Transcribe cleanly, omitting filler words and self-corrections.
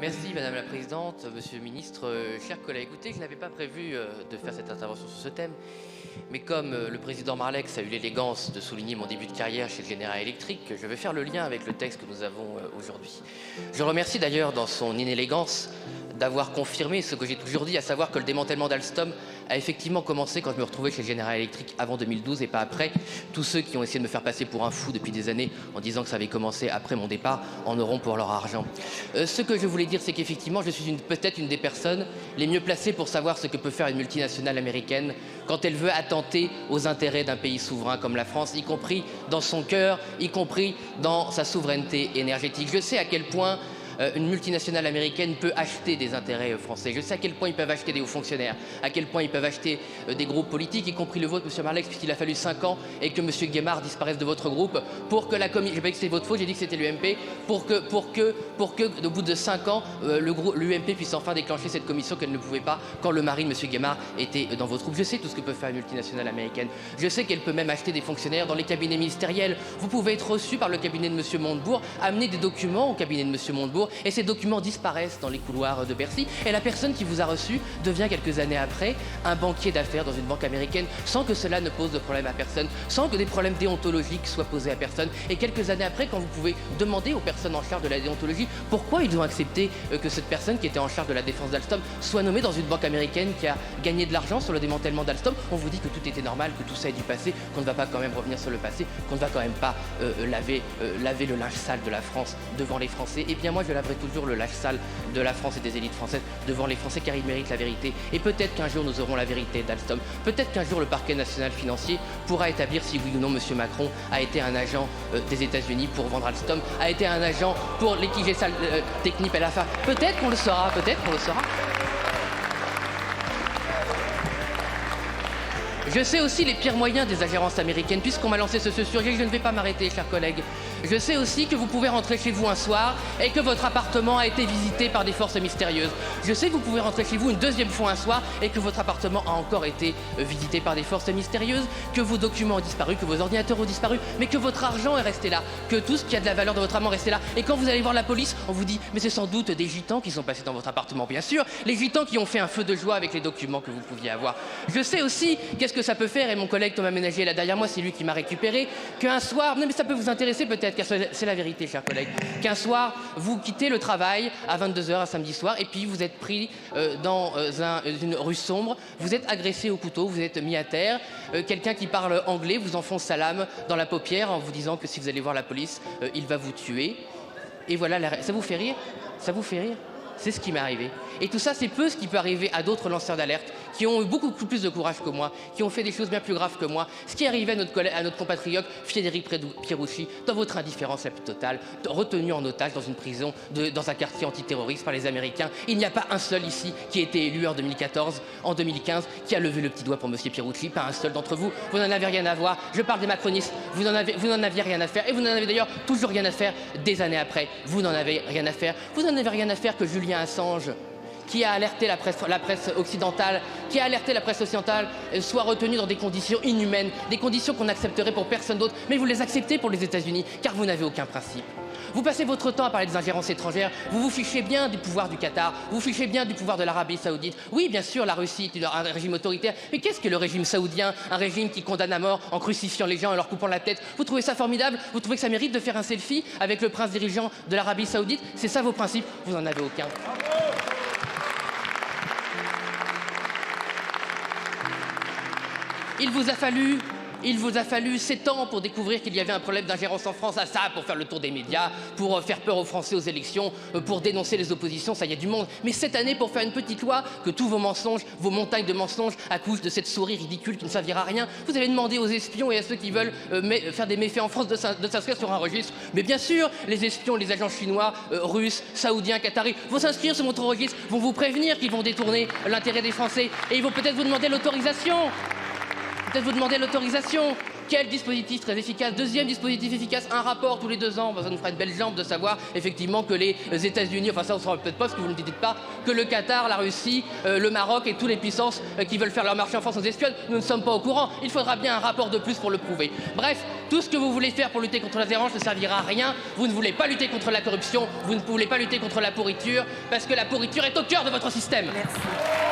Merci Madame la Présidente, Monsieur le Ministre, chers collègues. Écoutez, je n'avais pas prévu de faire cette intervention sur ce thème, mais comme le Président Marlex a eu l'élégance de souligner mon début de carrière chez le General Electric, je vais faire le lien avec le texte que nous avons aujourd'hui. Je remercie d'ailleurs dans son inélégance d'avoir confirmé ce que j'ai toujours dit, à savoir que le démantèlement d'Alstom a effectivement commencé quand je me retrouvais chez General Electric avant 2012 et pas après. Tous ceux qui ont essayé de me faire passer pour un fou depuis des années en disant que ça avait commencé après mon départ en auront pour leur argent. Ce que je voulais dire, c'est qu'effectivement, je suis peut-être une des personnes les mieux placées pour savoir ce que peut faire une multinationale américaine quand elle veut attenter aux intérêts d'un pays souverain comme la France, y compris dans son cœur, y compris dans sa souveraineté énergétique. Je sais à quel point une multinationale américaine peut acheter des intérêts français. Je sais à quel point ils peuvent acheter des hauts fonctionnaires, à quel point ils peuvent acheter des groupes politiques, y compris le vôtre, M. Marlex, puisqu'il a fallu 5 ans et que M. Guémard disparaisse de votre groupe pour que la commission... J'ai pas dit que c'était votre faute, j'ai dit que c'était l'UMP, pour que, au bout de 5 ans, l'UMP puisse enfin déclencher cette commission qu'elle ne pouvait pas quand le mari de M. Guémard était dans votre groupe. Je sais tout ce que peut faire une multinationale américaine. Je sais qu'elle peut même acheter des fonctionnaires dans les cabinets ministériels. Vous pouvez être reçu par le cabinet de M. Montebourg, amener des documents au cabinet de M. Montebourg, et ces documents disparaissent dans les couloirs de Bercy, et la personne qui vous a reçu devient quelques années après un banquier d'affaires dans une banque américaine, sans que cela ne pose de problème à personne, sans que des problèmes déontologiques soient posés à personne. Et quelques années après, quand vous pouvez demander aux personnes en charge de la déontologie pourquoi ils ont accepté que cette personne qui était en charge de la défense d'Alstom soit nommée dans une banque américaine qui a gagné de l'argent sur le démantèlement d'Alstom, on vous dit que tout était normal, que tout ça est du passé, qu'on ne va pas quand même revenir sur le passé, qu'on ne va quand même pas laver le linge sale de la France devant les Français. Et bien moi je laverai toujours le linge sale de la France et des élites françaises devant les Français, car ils méritent la vérité. Et peut-être qu'un jour nous aurons la vérité d'Alstom. Peut-être qu'un jour le parquet national financier pourra établir si oui ou non M. Macron a été un agent des États-Unis pour vendre Alstom, a été un agent pour litiger sa technique à la fin. Peut-être qu'on le saura, peut-être qu'on le saura. Je sais aussi les pires moyens des ingérences américaines, puisqu'on m'a lancé ce sujet, je ne vais pas m'arrêter, chers collègues. Je sais aussi que vous pouvez rentrer chez vous un soir et que votre appartement a été visité par des forces mystérieuses. Je sais que vous pouvez rentrer chez vous une deuxième fois un soir et que votre appartement a encore été visité par des forces mystérieuses, que vos documents ont disparu, que vos ordinateurs ont disparu, mais que votre argent est resté là, que tout ce qui a de la valeur de votre argent est resté là. Et quand vous allez voir la police, on vous dit « mais c'est sans doute des gitans qui sont passés dans votre appartement ». Bien sûr, les gitans qui ont fait un feu de joie avec les documents que vous pouviez avoir. Je sais aussi qu'est-ce que ça peut faire, et mon collègue Thomas Ménager est là derrière moi, c'est lui qui m'a récupéré, qu'un soir, non mais ça peut vous intéresser peut-être, car c'est la vérité, chers collègues, qu'un soir, vous quittez le travail à 22 h un samedi soir, et puis vous êtes pris dans une rue sombre, vous êtes agressé au couteau, vous êtes mis à terre, quelqu'un qui parle anglais vous enfonce sa lame dans la paupière en vous disant que si vous allez voir la police, il va vous tuer. Et voilà, ça vous fait rire? Ça vous fait rire? C'est ce qui m'est arrivé. Et tout ça, c'est peu ce qui peut arriver à d'autres lanceurs d'alerte qui ont eu beaucoup plus de courage que moi, qui ont fait des choses bien plus graves que moi. Ce qui est arrivé à notre compatriote Frédéric Pierucci, dans votre indifférence la plus totale, retenu en otage dans une prison, dans un quartier antiterroriste par les Américains. Il n'y a pas un seul ici qui a été élu en 2014, en 2015, qui a levé le petit doigt pour M. Pierucci, pas un seul d'entre vous. Vous n'en avez rien à voir. Je parle des macronistes. Vous n'en aviez rien à faire. Et vous n'en avez d'ailleurs toujours rien à faire des années après. Vous n'en avez rien à faire. Vous n'en avez rien à faire que Julian Assange, qui a alerté la presse occidentale, soit retenu dans des conditions inhumaines, des conditions qu'on accepterait pour personne d'autre, mais vous les acceptez pour les États-Unis, car vous n'avez aucun principe. Vous passez votre temps à parler des ingérences étrangères, vous vous fichez bien du pouvoir du Qatar, vous vous fichez bien du pouvoir de l'Arabie Saoudite. Oui, bien sûr, la Russie est un régime autoritaire, mais qu'est-ce que le régime saoudien? Un régime qui condamne à mort en crucifiant les gens et leur coupant la tête. Vous trouvez ça formidable? Vous trouvez que ça mérite de faire un selfie avec le prince dirigeant de l'Arabie Saoudite? C'est ça vos principes? Vous n'en avez aucun. Il vous a fallu 7 ans pour découvrir qu'il y avait un problème d'ingérence en France, à ça, pour faire le tour des médias, pour faire peur aux Français aux élections, pour dénoncer les oppositions, ça y a du monde. Mais 7 années pour faire une petite loi, que tous vos mensonges, vos montagnes de mensonges accouchent de cette souris ridicule qui ne servira à rien. Vous avez demandé aux espions et à ceux qui veulent faire des méfaits en France de s'inscrire sur un registre. Mais bien sûr, les espions, les agents chinois, russes, saoudiens, qataris vont s'inscrire sur votre registre, vont vous prévenir qu'ils vont détourner l'intérêt des Français et ils vont peut-être vous demander l'autorisation. Quel dispositif très efficace? Deuxième dispositif efficace, un rapport tous les 2 ans. Ça nous fera une belle jambe de savoir effectivement que les États-Unis, enfin ça on ne saura peut-être pas, parce que vous ne dites pas, que le Qatar, la Russie, le Maroc et toutes les puissances qui veulent faire leur marché en France nous espionnent. Nous ne sommes pas au courant. Il faudra bien un rapport de plus pour le prouver. Bref, tout ce que vous voulez faire pour lutter contre la dérange ne servira à rien. Vous ne voulez pas lutter contre la corruption, vous ne voulez pas lutter contre la pourriture, parce que la pourriture est au cœur de votre système. Merci.